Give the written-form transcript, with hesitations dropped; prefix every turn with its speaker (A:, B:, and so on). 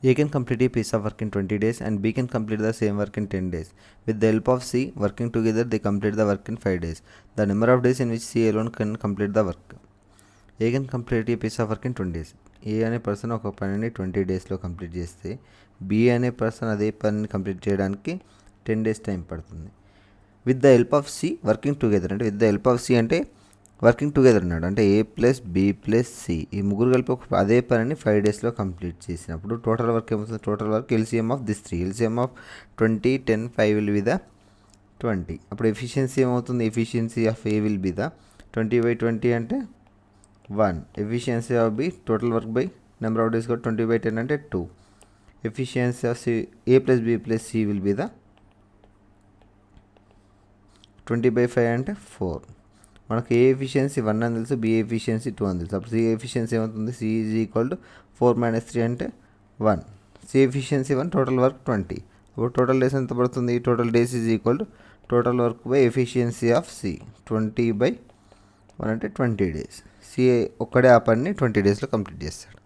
A: A can complete a piece of work in 20 days and B can complete the same work in 10 days. With the help of C, working together, they complete the work in 5 days. The number of days in which C alone can complete the work. A can complete a piece of work in 20 days. ఏ అనే person ఒక పనిని 20 డేస్లో complete చేస్తే B అనే person అదే పనిని complete చేయడానికి 10 days time పడుతుంది. With the help of C working together అంటే with the help of C అంటే వర్కింగ్ టుగెదర్ అన్నాడు. అంటే A plus B plus C ఈ ముగ్గురు కలిపి ఒక అదే పనిని 5 డేస్లో కంప్లీట్ చేసినప్పుడు టోటల్ వర్క్ ఏమవుతుంది? Total work LCM of this 3 LCM of 20, 10, 5 will be the 20. అప్పుడు ఎఫిషియన్సీ ఏమవుతుంది? Efficiency of A will be the 20/20 అంటే 1. Efficiency of B total work by number of days కూడా 20/10 అంటే 2. Efficiency of C A plus B plus C will be the 20/5 అంటే 4. మనకు ఏ efficiency 1 అని తెలుసు, B efficiency 2 అని తెలుసు. అప్పుడు సి ఎఫిషియన్సీ ఏమవుతుంది? సి ఈజ్ ఈక్వల్ టు 4 - 3 అంటే 1. C efficiency 1, total work 20. అప్పుడు టోటల్ డేస్ ఎంత పడుతుంది? Total days is equal to total work by efficiency of C 20/1 అంటే 20 డేస్. సి ఒక్కడే ఆ పనిని 20 డేస్లో కంప్లీట్ చేస్తాడు.